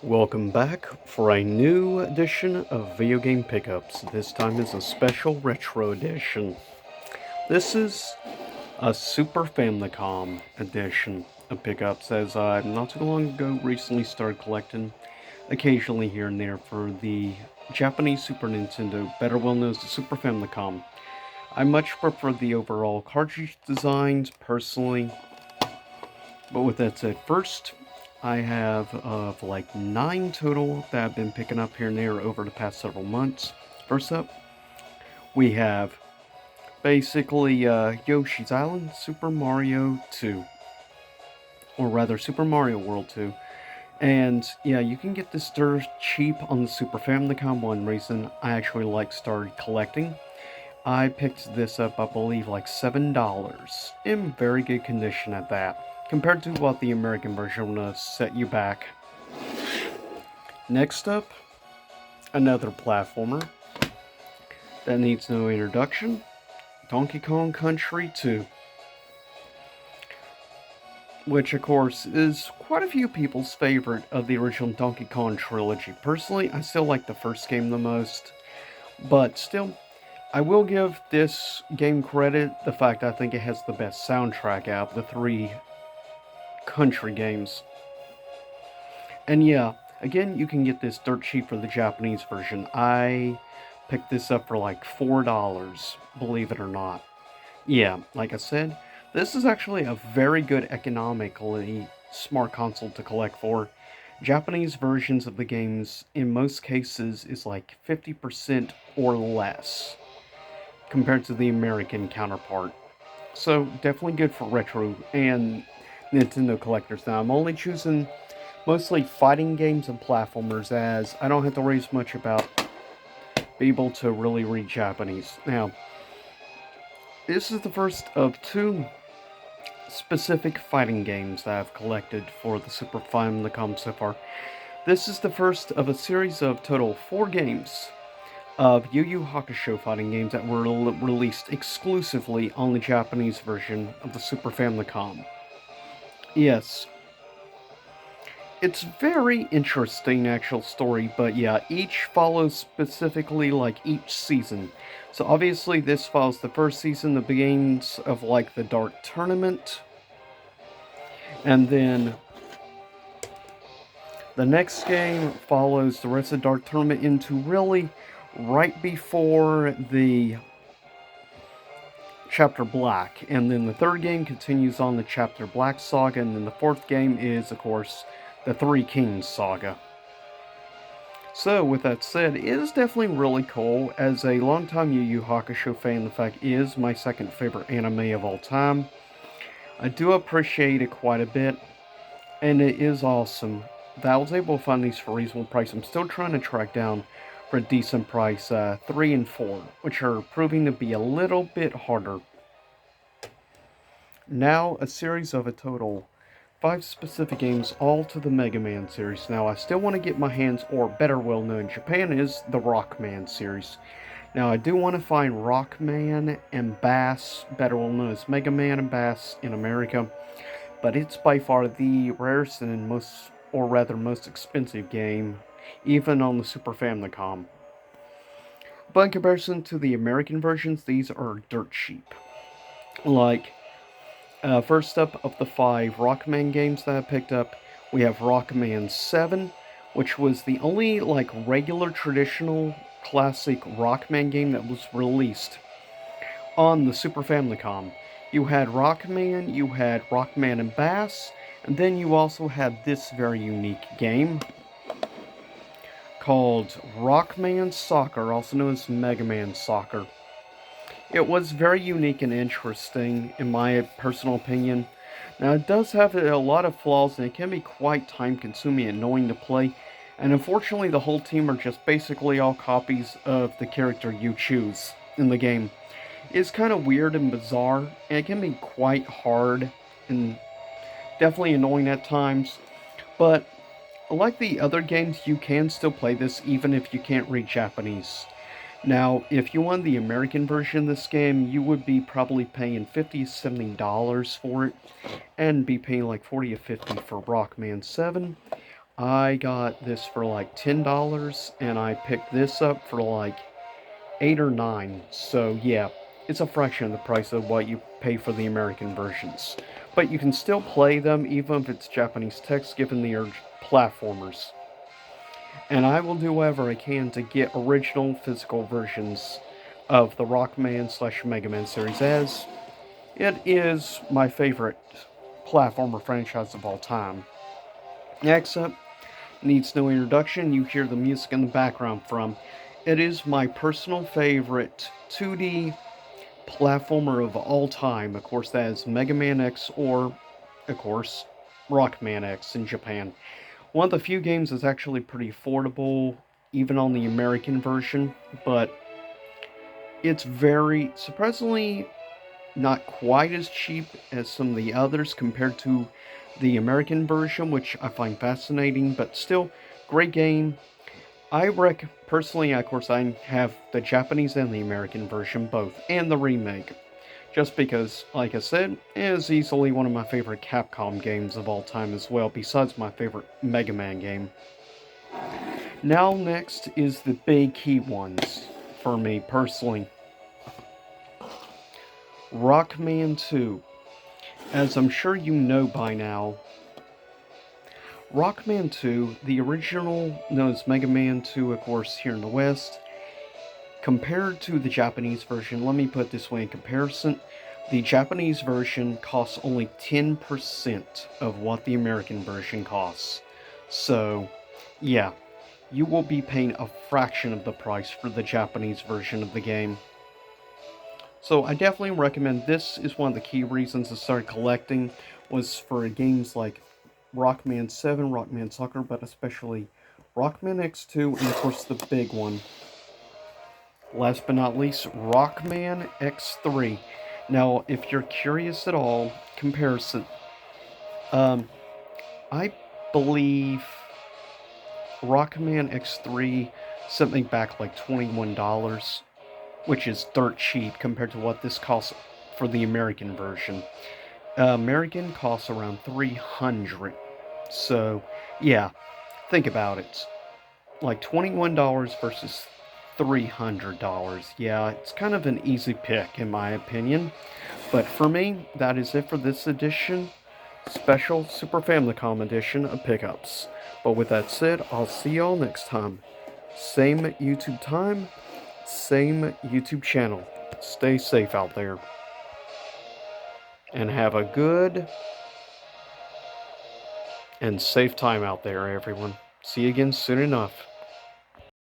Welcome back for a new edition of Video Game Pickups. This time is a special retro edition. This is a Super Famicom edition of pickups, as I not too long ago recently started collecting occasionally here and there for the Japanese Super Nintendo, better well known as the Super Famicom. I much prefer the overall cartridge designs personally, but with that said, first I have like 9 total that I've been picking up here and there over the past several months. First up, we have basically Yoshi's Island, Super Mario 2. Or rather, Super Mario World 2. And yeah, you can get this dirt cheap on the Super Famicom. One reason I actually started collecting. I picked this up, I believe, like $7. In very good condition at that, compared to what the American version would set you back. Next up, another platformer that needs no introduction, Donkey Kong Country 2. Which, of course, is quite a few people's favorite of the original Donkey Kong trilogy. Personally, I still like the first game the most, but still, I will give this game credit, the fact I think it has the best soundtrack out of the 3 country games. And yeah, again, you can get this dirt cheap for the Japanese version. I picked this up for like $4, believe it or not. Yeah, like I said, this is actually a very good economically smart console to collect for. Japanese versions of the games, in most cases, is like 50% or less compared to the American counterpart. So, definitely good for retro and Nintendo collectors. Now, I'm only choosing mostly fighting games and platformers, as I don't have to worry as much about being able to really read Japanese. Now, this is the first of 2 specific fighting games that I've collected for the Super Famicom so far. This is the first of a series of total 4 games of YuYu Hawker fighting games that were released exclusively on the Japanese version of the Super Famicom. Yes, it's very interesting actual story, but yeah, each follows specifically like each season. So obviously this follows the first season, the beginnings of like the Dark Tournament, and then the next game follows the rest of the Dark Tournament into really right before the Chapter Black, and then the third game continues on the Chapter Black saga, and then the fourth game is, of course, the Three Kings saga. So, with that said, it is definitely really cool. As a longtime YuYu Hawker fan, the fact is my second favorite anime of all time. I do appreciate it quite a bit, and it is awesome that I was able to find these for a reasonable price. I'm still trying to track down for a decent price 3 and 4, which are proving to be a little bit harder. Now, a series of a total 5 specific games, all to the Mega Man series. Now, I still want to get my hands, or better well known in Japan is, the Rockman series. Now, I do want to find Rockman and Bass, better well known as Mega Man and Bass in America, but it's by far the rarest and most, or rather most expensive game, even on the Super Famicom. But in comparison to the American versions, these are dirt cheap. Like, first up of the 5 Rockman games that I picked up, we have Rockman 7, which was the only like regular traditional classic Rockman game that was released on the Super Famicom. You had Rockman, you had Rockman and Bass, and then you also had this very unique game called Rockman Soccer, also known as Mega Man Soccer. It was very unique and interesting, in my personal opinion. Now, it does have a lot of flaws, and it can be quite time-consuming and annoying to play. And unfortunately, the whole team are just basically all copies of the character you choose in the game. It's kind of weird and bizarre, and it can be quite hard and definitely annoying at times. But like the other games, you can still play this even if you can't read Japanese. Now, if you want the American version of this game, you would be probably paying $50 to $70 for it, and be paying like $40 to $50 for Rockman 7. I got this for like $10, and I picked this up for like 8 or 9. So yeah, it's a fraction of the price of what you pay for the American versions. But you can still play them even if it's Japanese text, given they are platformers. And I will do whatever I can to get original physical versions of the Rockman slash Mega Man series, as it is my favorite platformer franchise of all time. Next up, needs no introduction, you hear the music in the background from. It is my personal favorite 2D platformer of all time. Of course, that is Mega Man X, or, of course, Rockman X in Japan. One of the few games that's actually pretty affordable, even on the American version, but it's very, surprisingly, not quite as cheap as some of the others compared to the American version, which I find fascinating, but still, great game. Personally, of course, I have the Japanese and the American version both, and the remake. Just because, like I said, it is easily one of my favorite Capcom games of all time as well, besides my favorite Mega Man game. Now, next is the big key ones for me personally. Rockman 2. As I'm sure you know by now, Rockman 2, the original known as Mega Man 2, of course, here in the West, compared to the Japanese version, let me put it this way in comparison, the Japanese version costs only 10% of what the American version costs. So, yeah, you will be paying a fraction of the price for the Japanese version of the game. So I definitely recommend. This is one of the key reasons I started collecting, was for games like Rockman 7, Rockman Soccer, but especially Rockman X2, and of course the big one. Last but not least, Rockman X3. Now, if you're curious at all, comparison. I believe Rockman X3 something back like $21, which is dirt cheap compared to what this costs for the American version. American costs around $300. So, yeah, think about it. Like $21 versus $300. Yeah, it's kind of an easy pick in my opinion. But for me, that is it for this edition. Special Super Famicom edition of Pickups. But with that said, I'll see y'all next time. Same YouTube time, same YouTube channel. Stay safe out there. And have a good and safe time out there, everyone. See you again soon enough.